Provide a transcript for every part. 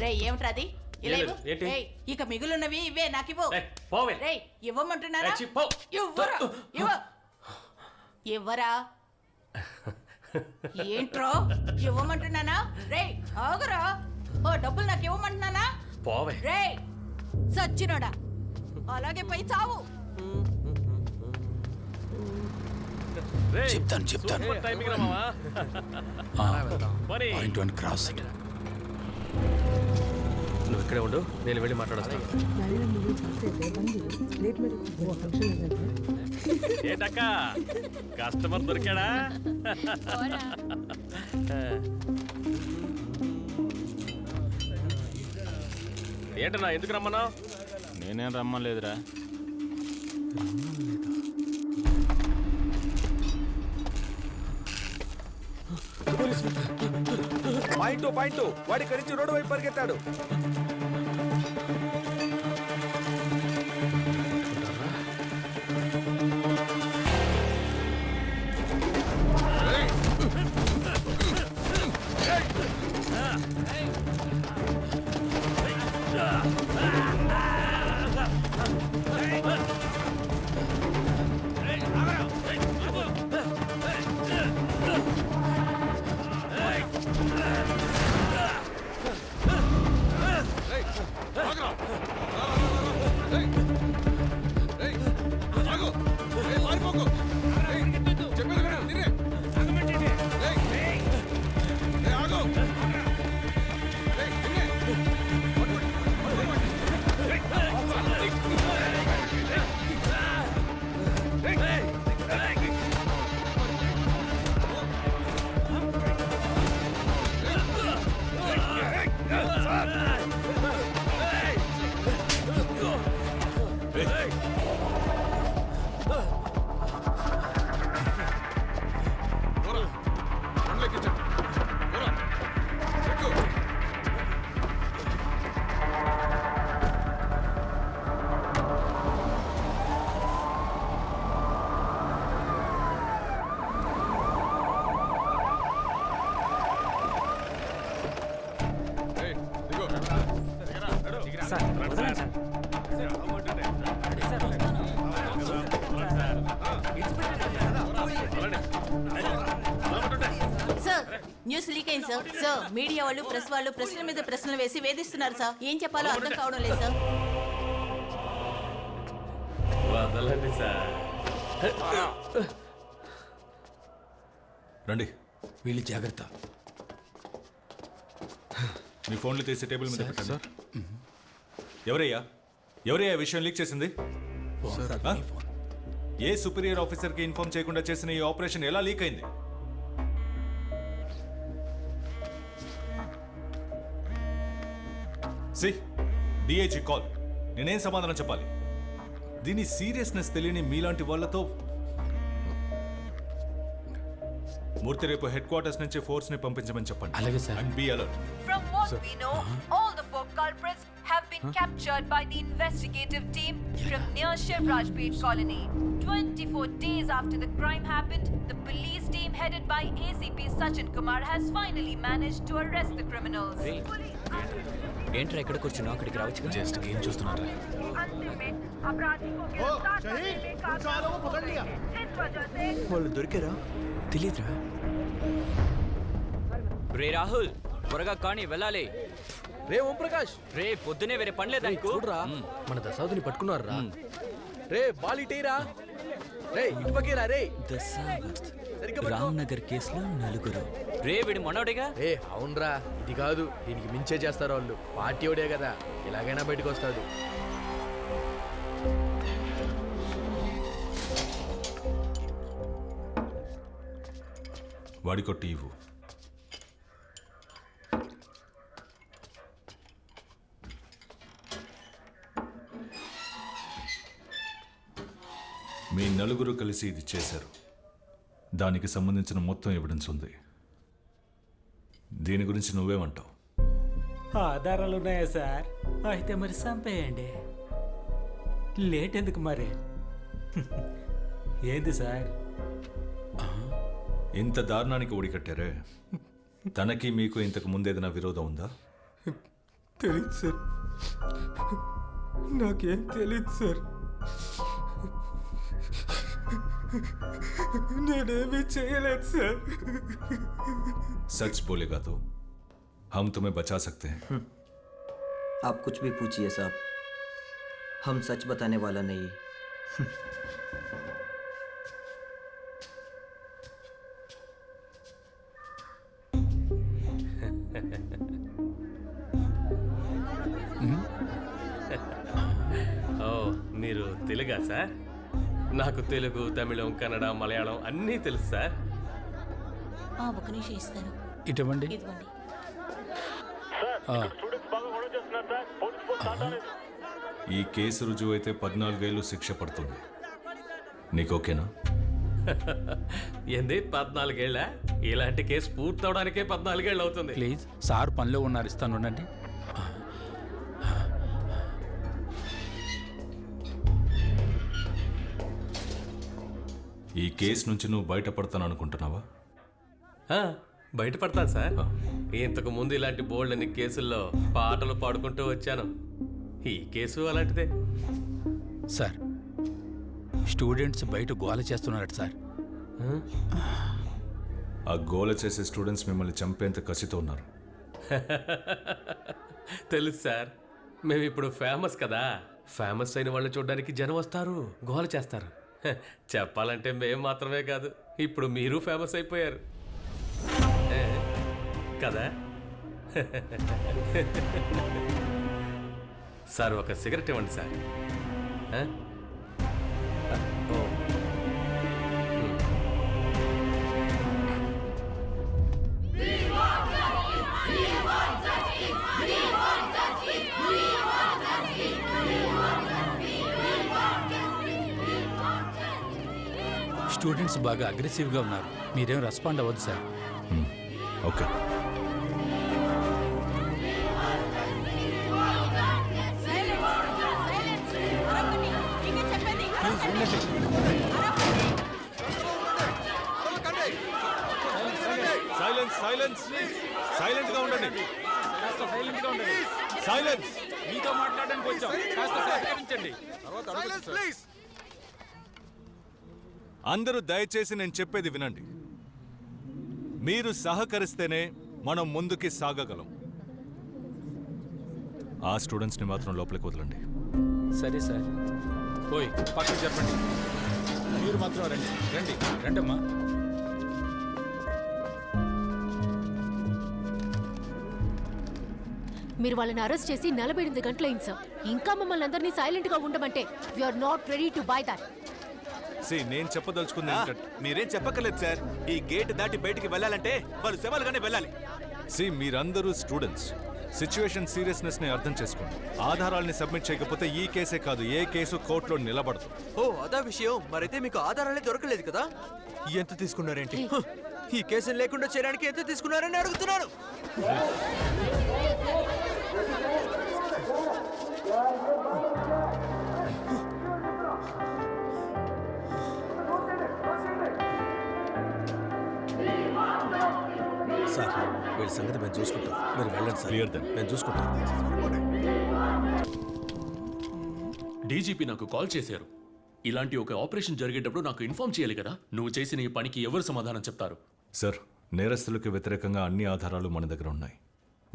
రే ఏమిట్రా అది ఇలా ఇవ్వు. ఏంటి? రేయ్, ఇక మిగులున్నవి ఇవే నాకివ్వు. పోవే. రేయ్ ఇవ్వమంటున్నారా? ఏయ్, చి, పో. ఇవ్వరా? ఇవ్వరా? ఏంట్రో ఇవ్వమంటున్నానా? రేయ్ ఆగురా. ఓ డబ్బులు నాకు ఇవ్వమంటున్నానా? పోవే. రేయ్ సచ్చినోడా, అలాగే పై చావు. చెప్తాను సూపర్ టైమింగ్ రా మావా. పోనీ. క్రాస్ నువ్వు ఇక్కడే ఉండు, నేను వెళ్ళి మాట్లాడొస్తాను. ఏంటక్క కస్టమర్ దొరికాడా? ఏంటన్నా ఎందుకు రమ్మన్నావు? నేనేం రమ్మలేదురా. పాయింట్ వాడి ఇక్కడి నుంచి రోడ్డు వైపు పరిగెత్తాడు. న్యూస్ లీక్ అయింది సార్. సార్ మీడియా వాళ్ళు ప్రెస్ వాళ్ళు ప్రశ్నల మీద ప్రశ్నలు వేసి వేధిస్తున్నారు సార్. ఏం చెప్పాలో అర్థం కావడం లేదు సార్. వదలండి సార్. రండి. వీళ్ళు జాగ్రత్త. మీ ఫోన్లు తీసి టేబుల్ మీద పెట్టండి. ఎవరయ్యా విషయం లీక్ చేసింది? ఏ సుపీరియర్ ఆఫీసర్ కి ఇన్ఫార్మ్ చేయకుండా చేసిన ఈ ఆపరేషన్ ఎలా లీక్ అయింది? DIG call. నేనేం సమాధానం చెప్పాలి? దీని సీరియస్నెస్ తెలియని మీలాంటి వాళ్ళతో మూర్తి రేపు హెడ్ క్వార్టర్స్ నుంచి ఫోర్స్ ని పంపించమని చెప్పండి. అలాగే sir. And be alert. From what we know, all the 4 culprits have been captured by the investigative team from near Shivraj Pet colony. 24 days after the crime happened, the police team headed by ACP Sachin Kumar has finally managed to arrest the criminals. ఏంట్రా ఇక్కడ కూర్చున్నా? అక్కడికి రావచ్చు. Just game చూస్తున్నారా? వాళ్ళు దొరికారా? తెలీదురా. రే రాహుల్, త్వరగా కానీ వెళ్ళాలి. రే ఓం ప్రకాష్, రే పొద్దునే వేరే పనిలేదా? చూడరా మన దశావతిని పట్టుకున్నారా? రే బాలిటీరా, రే ఇటుపకేరా. రే దశావత్ రామ్ నగర్ కేసులో 4. రే వీడి మనోడేగా? రే అవునరా, ఇది కాదు దీనికి మించే చేస్తారు వాళ్ళు. పార్టీ ఓడే కదా, ఎలాగైనా బయటకు వస్తాడు. వాడి కొట్టి ఇవ్వు. మీ నలుగురు కలిసి ఇది చేశారు. దానికి సంబంధించిన మొత్తం ఎవిడెన్స్ ఉంది. దీని గురించి నువ్వేమంటావు? ఆధారాలు ఉన్నాయా సార్? అయితే మరి చంపేయండి. లేట్ ఎందుకు మరి? ఏంది సార్ ఇంత దారుణానికి ఒడికట్టారే? తనకి మీకు ఇంతకు ముందేదైనా విరోధం ఉందా? తెలీదు సార్, నాకేం తెలీదు సార్, నేనేమీ చేయలేదు సార్. सच बोलेगा तो हम तुम्हें बचा सकते हैं. आप कुछ भी पूछिए साहब, हम सच बताने वाला नहीं. ఓ మీరు తెలుగా సార్? నాకు తెలుగు, తమిళం, కన్నడ, మలయాళం అన్నీ తెలుసు సార్. ఒక నిమిషం ఇస్తాను. ఇటువంటి ఇదిగోండి. ఈ కేసు రుజువు అయితే 14 ఏళ్ళు శిక్ష పడుతుంది. నీకు ఓకేనా? ఏంది 14 ఏళ్ళ? ఇలాంటి కేసు పూర్తవడానికే 14 ఏళ్ళు అవుతుంది. ప్లీజ్ సార్ పనిలో ఉన్నారు, ఇస్తాను ఉండండి. ఈ కేసు నుంచి నువ్వు బయటపడతాను అనుకుంటున్నావా? ఆ, బయటపడతాను సార్. ఇంతకు ముందు ఇలాంటి బోల్డ్ అన్ని కేసుల్లో పాటలు పాడుకుంటూ వచ్చాను. ఈ కేసు అలాంటిదే. సార్ స్టూడెంట్స్ బయట గోల చేస్తున్నారట సార్. ఆ గోల చేసే స్టూడెంట్స్ మిమ్మల్ని చంపేంత కసితో ఉన్నారు. తెలుసు సార్, మేము ఇప్పుడు ఫేమస్ కదా. ఫేమస్ అయిన వాళ్ళని చూడడానికి జనం వస్తారు, గోల చేస్తారు. చెప్పాలంటే మేము మాత్రమే కాదు, ఇప్పుడు మీరు ఫేమస్ అయిపోయారు కదా. సార్ ఒక సిగరెట్ ఇవ్వండి సార్. ఓ. స్టూడెంట్స్ బాగా అగ్రెసివ్గా ఉన్నారు, మీరేం రెస్పాండ్ అవ్వద్దు sir. Okay. Silence silence silent గా ఉండండి. సైలెన్స్. మీతో మాట్లాడడానికి వచ్చాం, కాస్త సహకరించండి. అందరూ దయచేసి నేను చెప్పేది వినండి. మీరు సహకరిస్తేనే మనం ముందుకి సాగగలం. ఆ స్టూడెంట్స్ని మాత్రం లోపలికి వదలండి. సరే సార్. ఓయ్ పక్కకి చెప్పండి. మీరు మాత్రం రండి రండి రండమ్మా. మీరు వాళ్ళని అరెస్ట్ చేసి 48 గంటలైంది సార్. ఇంకా మమ్మల్ని అందరినీ సైలెంట్ గా ఉండమంటే we are not ready to buy that. నేను చెప్పదలుచుకుంది మీరేం చెప్పక్కర్లేదు సార్. ఈ గేట్ దాటి బయటికి వెళ్ళాలంటే వాళ్ళు శవాలుగానే వెళ్ళాలి. మీరందరూ స్టూడెంట్స్, సిచ్యువేషన్ సీరియస్నెస్ ని అర్థం చేసుకోండి. ఆధారాల్ని సబ్మిట్ చేయకపోతే ఈ కేసే కాదు ఏ కేసు కోర్టులో నిలబడదు. ఓ అదా విషయం. మరైతే మీకు ఆధారాలే దొరకలేదు కదా? ఎంత తీసుకున్నారేంటి? ఈ కేసుని లేకుండా చేయడానికి ఎంత తీసుకున్నారని అడుగుతున్నాను. సార్ వీళ్ళ సంగతి మేము చూసుకుంటాం, మీరు వెళ్ళండి సార్. Clear then. మేము చూసుకుంటాం. డీజీపీ నాకు కాల్ చేశారు. ఇలాంటి ఒక ఆపరేషన్ జరిగేటప్పుడు నాకు ఇన్ఫార్మ్ చేయాలి కదా. నువ్వు చేసిన ఈ పనికి ఎవరు సమాధానం చెప్తారు? సార్, నేరస్తులకు వ్యతిరేకంగా అన్ని ఆధారాలు మన దగ్గర ఉన్నాయి.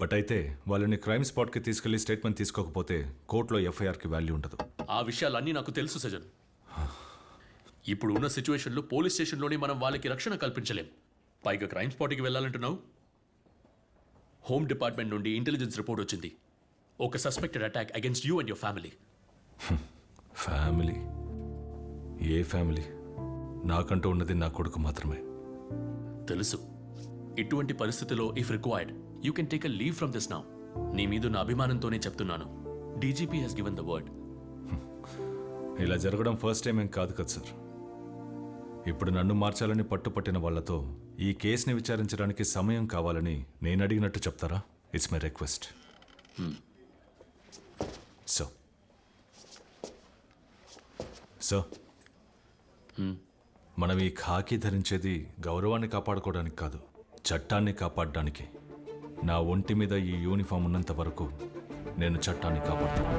బట్ అయితే వాళ్ళని క్రైమ్ స్పాట్కి తీసుకెళ్లి స్టేట్మెంట్ తీసుకోకపోతే కోర్టులో ఎఫ్ఐఆర్కి వాల్యూ ఉండదు. ఆ విషయాలన్నీ నాకు తెలుసు సజన్. ఇప్పుడు ఉన్న సిచ్యువేషన్లో పోలీస్ స్టేషన్లోనే మనం వాళ్ళకి రక్షణ కల్పించలేం. పైగా క్రైమ్ స్పాట్కి వెళ్ళాలంటున్నావు. హోమ్ డిపార్ట్మెంట్ నుండి ఇంటెలిజెన్స్ రిపోర్ట్ వచ్చింది. ఒక suspected attack against you and your family. Family? ఏ ఫ్యామిలీ? నాకంటూ ఉన్నది నా కొడుకు మాత్రమే. తెలుసు. ఇటువంటి పరిస్థితిలో if required you can take a leave from this now. నీ మీద నా అభిమానంతోనే చెప్తున్నాను. DGP has given the word. ఇలా జరగడం ఫస్ట్ టైం ఏం కాదు కదా సార్. ఇప్పుడు నన్ను మార్చాలని పట్టుపట్టిన వాళ్లతో ఈ కేసుని విచారించడానికి సమయం కావాలని నేను అడిగినట్టు చెప్తారా? It's my request. సో మనం ఈ ఖాకీ ధరించేది గౌరవాన్ని కాపాడుకోవడానికి కాదు, చట్టాన్ని కాపాడడానికి. నా ఒంటి మీద ఈ యూనిఫామ్ ఉన్నంత వరకు నేను చట్టాన్ని కాపాడుతాను.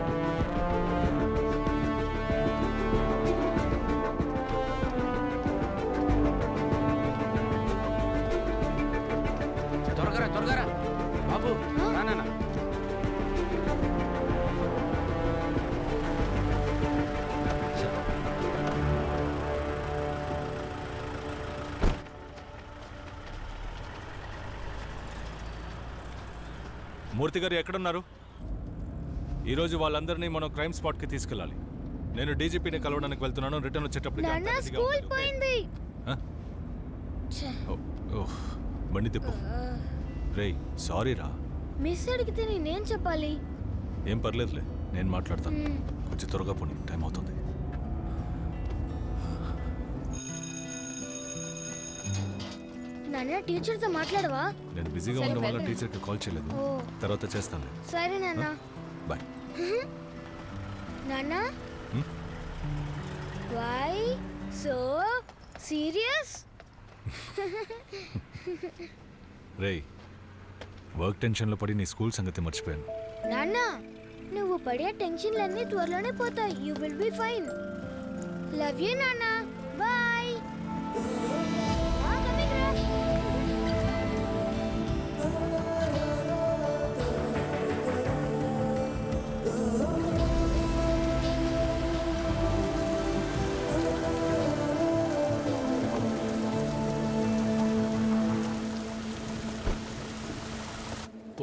త్వరగా బాబు రానా. మూర్తి గారు ఎక్కడున్నారు? ఈరోజు వాళ్ళందరినీ మనం క్రైమ్ స్పాట్కి తీసుకెళ్ళాలి. నేను డీజీపీని కలవడానికి వెళ్తున్నాను. రిటర్న్ వచ్చేటప్పుడు బండి తిప్పు. రేయ్ సారీ రా. మిస్ అడిగితే నేనేం చెప్పాలి? ఏం పర్లేదులే, నేను మాట్లాడతాను. కొంచెం త్వరగా పోనీ, టైం అవుతుంది. నాన్న టీచర్తో మాట్లాడవా? నేను బిజీగా ఉండడం వల్ల టీచర్కి కాల్ చేయలేదు. తర్వాత చేస్తాను. సరే నాన్న. బాయ్. నాన్న వై సో సీరియస్? రేయ్ వర్క్ టెన్షన్లో పడి నీ స్కూల్ సంగతి మర్చిపోయాను. నాన్న నువ్వు పడే టెన్షన్లన్నీ త్వరలోనే పోతాయి. You will be fine. Love you నాన్న. బాయ్.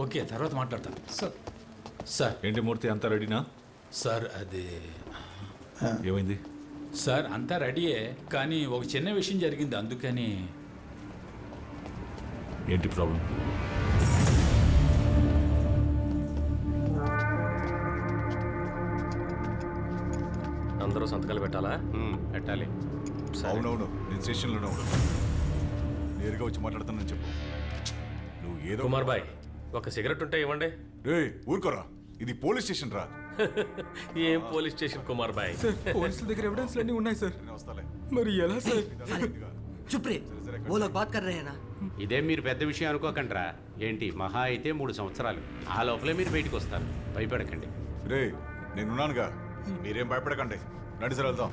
ఓకే, తర్వాత మాట్లాడతాను. సార్ ఏంటి మూర్తి, అంతా రెడీనా? సార్ అది ఏమైంది? సార్ అంతా రెడీయే, కానీ ఒక చిన్న విషయం జరిగింది, అందుకని. ఏంటి ప్రాబ్లం? అందరూ సంతకాలు పెట్టాలా? పెట్టాలి. అవునవును, నేను స్టేషన్లోనే ఉన్నాను. నేరుగా వచ్చి మాట్లాడతానని చెప్పు. నువ్వు ఏదో కుమార్ బాయ్, ఒక సిగరెట్ ఉంటే ఇవ్వండి. ఊరుకోరా, ఇది పోలీస్ స్టేషన్ రా. ఏం police station Kumar boy? Sir పోలీసుల దగ్గర ఎవిడెన్స్ అన్నీ ఉన్నాయి సార్. మరి ఎలా సార్? चुप रे, वो लोग बात कर रहे हैं ना. ఇదే మీరు పెద్ద విషయం అనుకోకండిరా. ఏంటి మహా అయితే 3 సంవత్సరాలు, ఆ లోపలే మీరు బయటకు వస్తారు. భయపడకండి. రే నేనున్నానుగా, మీరేం భయపడకండి. రండి సార్ వెళ్దాం.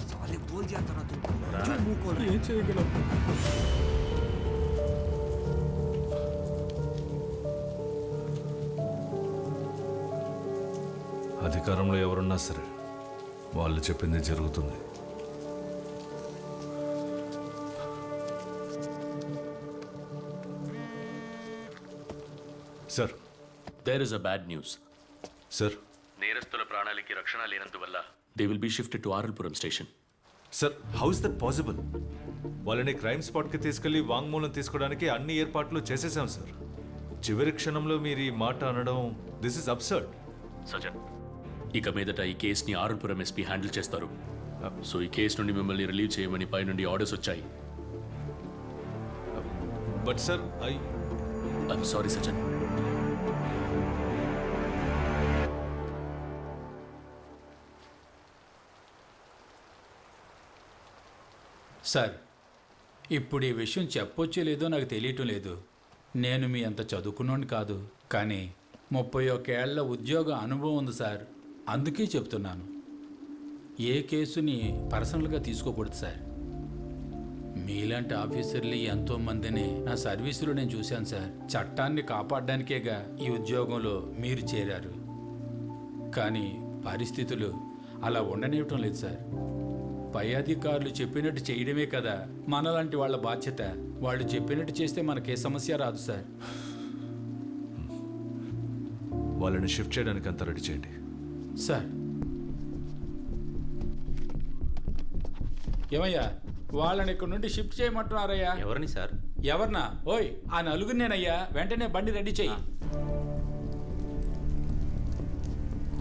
साले बोल जाता ना तू. जो मुंह खोल रहा है. ఏం చేయగలం? అధికారంలో ఎవరున్నా సరే వాళ్ళు చెప్పింది జరుగుతుంది. Sir there is a bad news. Sir నేరస్తుల ప్రాణాలకి రక్షణ లేనందువల్ల they will be shifted to R L Puram station. Sir how is that possible? వాళ్ళని క్రైమ్ స్పాట్కి తీసుకెళ్లి వాంగ్మూలం తీసుకోవడానికి అన్ని ఏర్పాట్లు చేసేసాం సార్. చివరి క్షణంలో మీరు ఈ మాట అనడం, దిస్ ఇస్ అబ్సర్డ్. సజన్, ఇక మీదట ఈ కేసుని ఆర్ఎల్పురం ఎస్పీ హ్యాండిల్ చేస్తారు. సో ఈ కేసు నుండి మిమ్మల్ని రిలీవ్ చేయమని పై నుండి ఆర్డర్స్ వచ్చాయి. But sir I'm sorry Sajan. Sir ఇప్పుడు ఈ విషయం చెప్పొచ్చో లేదో నాకు తెలియటం లేదు. నేను మీ అంత చదువుకున్నోని కాదు, కానీ 31 ఏళ్ల ఉద్యోగ అనుభవం ఉంది సార్. అందుకే చెప్తున్నాను, ఏ కేసుని పర్సనల్గా తీసుకోకూడదు సార్. మీలాంటి ఆఫీసర్లు ఎంతోమందిని నా సర్వీసులో నేను చూశాను సార్. చట్టాన్ని కాపాడడానికేగా ఈ ఉద్యోగంలో మీరు చేరారు. కానీ పరిస్థితులు అలా ఉండనివ్వటం లేదు సార్. పై అధికారులు చెప్పినట్టు చేయడమే కదా మనలాంటి వాళ్ళ బాధ్యత. వాళ్ళు చెప్పినట్టు చేస్తే మనకే సమస్య రాదు సార్. వాళ్ళని షిఫ్ట్ చేయడానికి అంతా రెడీ చేయండి సార్. ఏమయ్యా, వాళ్ళని ఇక్కడ నుండి షిఫ్ట్ చేయమంటున్నారయ్యా? ఎవరిని సార్? ఎవరినా? ఓయ్ ఆ నలుగురినేనయ్యా. వెంటనే బండి రెడీ చెయ్యి.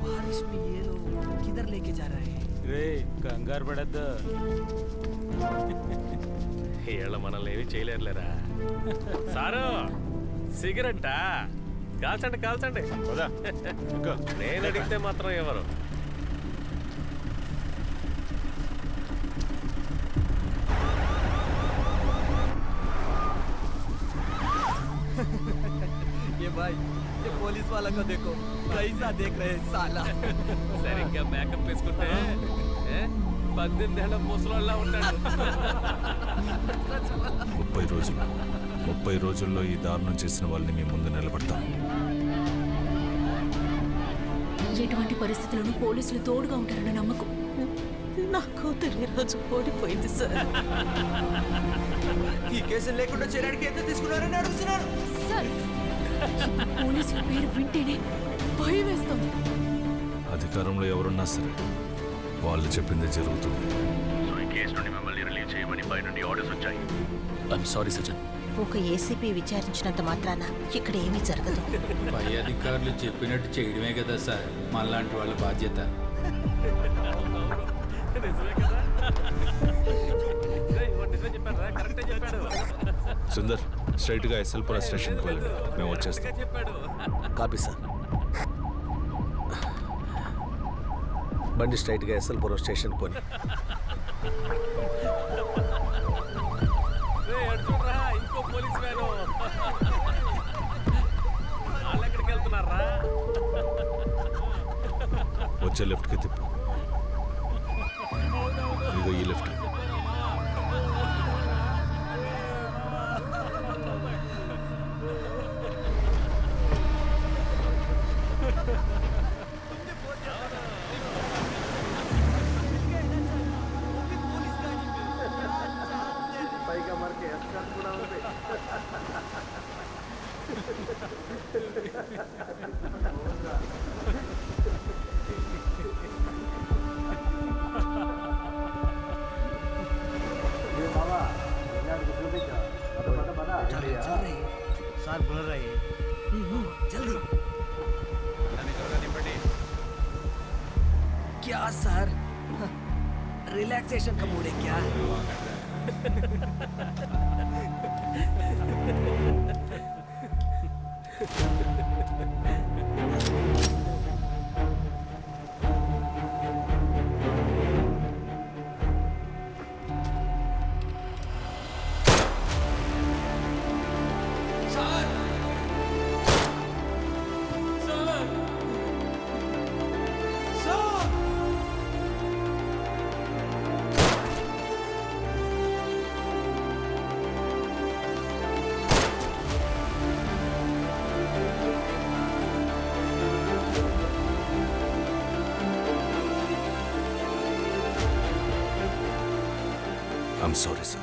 बारिश में ये लोग किधर लेके जा रहे हैं? రే కంగారు పడద్దు, వీళ్ళ మనల్ని ఏమీ చేయలేరులేరా. సారు సిగరెట్టా? కాల్చండి కాల్చండి. నేను అడిగితే మాత్రం ఎవరు? ये भाई ये पुलिस वाला को देखो कैसा देख रहे हैं साला సరిగ్గా మేకప్ వేసుకుంటే 18 ఏళ్ల ముసలోళ్ళ ఉంటాడు. 30 రోజుల్లో ఈ దారుణం చేసిన వాళ్ళని మీ ముందు నిలబడతాను. ఎటువంటి పరిస్థితుల్లోనూ పోలీసులు తోడుగా ఉంటారన్న నమ్మకం నా కూతురు ఈ రోజు ఓడిపోయింది సార్. ఈ కేసులు లేకుండా చేయడానికి ఎంత తీసుకున్నారని అడుగుతున్నారు సార్ పోలీసుల పేరు వింటేనే భయం వేస్తుంది. అధికారంలో ఎవరున్నా సరే వాళ్ళు చెప్పిందే జరుగుతుంది. సో ఈ కేసు నుండి మిమ్మల్ని రిలీవ్ చేయమని పై నుండి ఆర్డర్స్ వచ్చాయి. ఐఎమ్ సారీ సజన్. ఒక ఏసీపీ విచారించినంత మాత్రాన ఇక్కడ ఏమీ జరగదు. పై అధికారులు చెప్పినట్టు చేయడమే కదా సార్ మనలాంటి వాళ్ళ బాధ్యత. సుందర్ స్ట్రైట్గా ఎస్ఎల్పుర స్టేషన్కి వెళ్ళండి, మేము వచ్చేస్తాం. Copy sir. బండి స్ట్రైట్గా ఎస్ఎల్పురం స్టేషన్ పోని. ఇంకో పోలీస్ వ్యాను వాళ్ళు ఎక్కడికి వెళ్తున్నారా? వచ్చే లెఫ్ట్కి తిప్పు. ఇదిగో ఈ లెఫ్ట్. सार बोल रहे हैं जल्दी क्या सर रिलैक्सेशन का मूड है क्या? I'm sorry, sir.